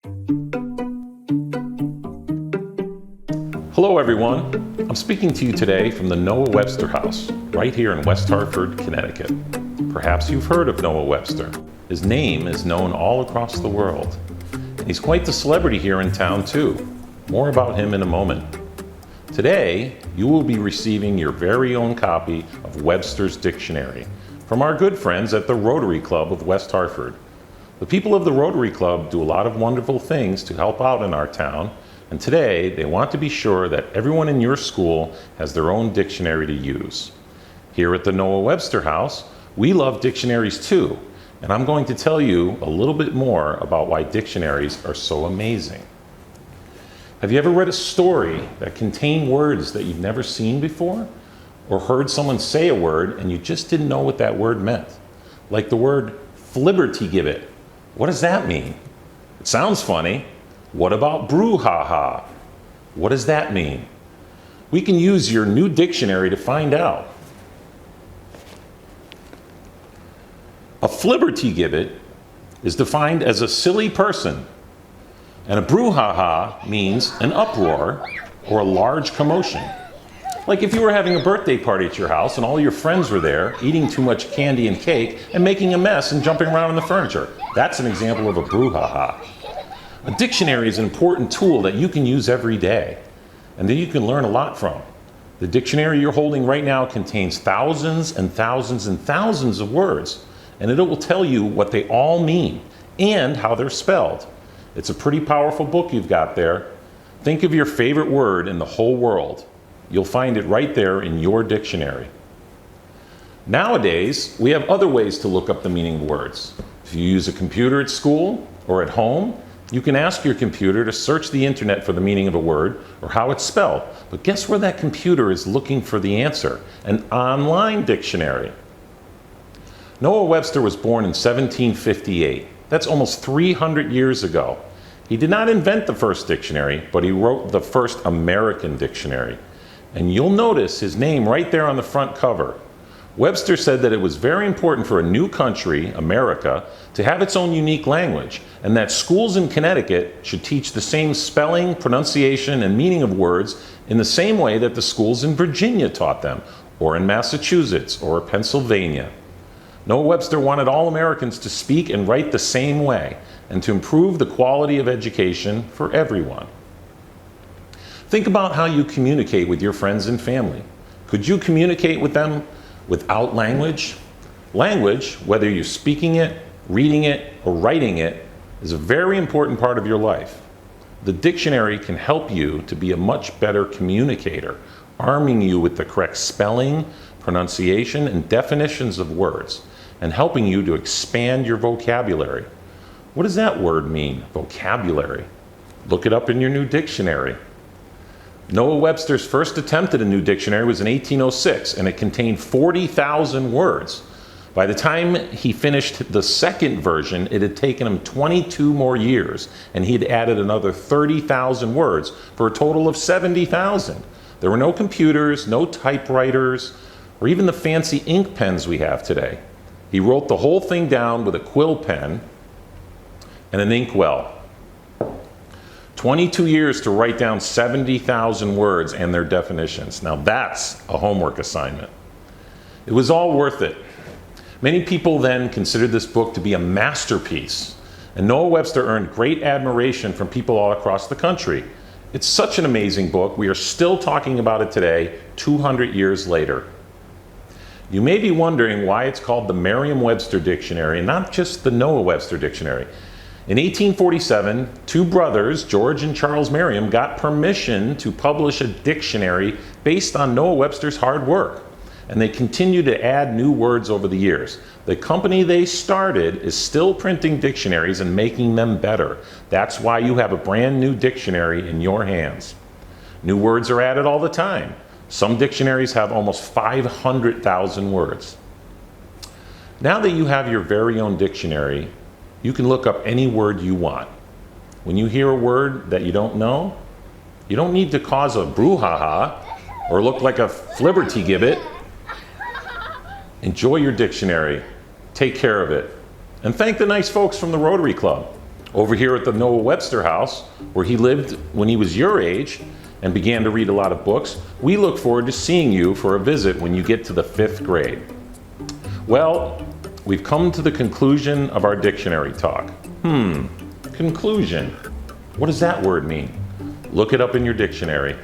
Hello everyone, I'm speaking to you today from the Noah Webster House, right here in West Hartford, Connecticut. Perhaps you've heard of Noah Webster. His name is known all across the world. And he's quite the celebrity here in town too. More about him in a moment. Today, you will be receiving your very own copy of Webster's Dictionary from our good friends at the Rotary Club of West Hartford. The people of the Rotary Club do a lot of wonderful things to help out in our town, and today they want to be sure that everyone in your school has their own dictionary to use. Here at the Noah Webster House, we love dictionaries too, and I'm going to tell you a little bit more about why dictionaries are so amazing. Have you ever read a story that contained words that you've never seen before? Or heard someone say a word and you just didn't know what that word meant? Like the word flibbertigibbet. What does that mean? It sounds funny. What about brouhaha? What does that mean? We can use your new dictionary to find out. A flibbertigibbet is defined as a silly person, and a brouhaha means an uproar or a large commotion. Like if you were having a birthday party at your house and all your friends were there eating too much candy and cake and making a mess and jumping around on the furniture. That's an example of a brouhaha. A dictionary is an important tool that you can use every day and that you can learn a lot from. The dictionary you're holding right now contains thousands and thousands and thousands of words, and it will tell you what they all mean and how they're spelled. It's a pretty powerful book you've got there. Think of your favorite word in the whole world. You'll find it right there in your dictionary. Nowadays, we have other ways to look up the meaning of words. If you use a computer at school or at home, you can ask your computer to search the internet for the meaning of a word or how it's spelled. But guess where that computer is looking for the answer? An online dictionary. Noah Webster was born in 1758. That's almost 300 years ago. He did not invent the first dictionary, but he wrote the first American dictionary. And you'll notice his name right there on the front cover. Webster said that it was very important for a new country, America, to have its own unique language, and that schools in Connecticut should teach the same spelling, pronunciation, and meaning of words in the same way that the schools in Virginia taught them, or in Massachusetts, or Pennsylvania. Noah Webster wanted all Americans to speak and write the same way, and to improve the quality of education for everyone. Think about how you communicate with your friends and family. Could you communicate with them without language? Language, whether you're speaking it, reading it, or writing it, is a very important part of your life. The dictionary can help you to be a much better communicator, arming you with the correct spelling, pronunciation, and definitions of words, and helping you to expand your vocabulary. What does that word mean, vocabulary? Look it up in your new dictionary. Noah Webster's first attempt at a new dictionary was in 1806, and it contained 40,000 words. By the time he finished the second version, it had taken him 22 more years, and he had added another 30,000 words for a total of 70,000. There were no computers, no typewriters, or even the fancy ink pens we have today. He wrote the whole thing down with a quill pen and an inkwell. 22 years to write down 70,000 words and their definitions. Now that's a homework assignment. It was all worth it. Many people then considered this book to be a masterpiece, and Noah Webster earned great admiration from people all across the country. It's such an amazing book, we are still talking about it today, 200 years later. You may be wondering why it's called the Merriam-Webster Dictionary and not just the Noah Webster Dictionary. In 1847, two brothers, George and Charles Merriam, got permission to publish a dictionary based on Noah Webster's hard work. And they continued to add new words over the years. The company they started is still printing dictionaries and making them better. That's why you have a brand new dictionary in your hands. New words are added all the time. Some dictionaries have almost 500,000 words. Now that you have your very own dictionary, you can look up any word you want. When you hear a word that you don't know, you don't need to cause a brouhaha or look like a flibbertigibbet. Enjoy your dictionary, take care of it, and thank the nice folks from the Rotary Club. Over here at the Noah Webster house, where he lived when he was your age and began to read a lot of books, we look forward to seeing you for a visit when you get to the 5th grade. Well, we've come to the conclusion of our dictionary talk. Conclusion. What does that word mean? Look it up in your dictionary.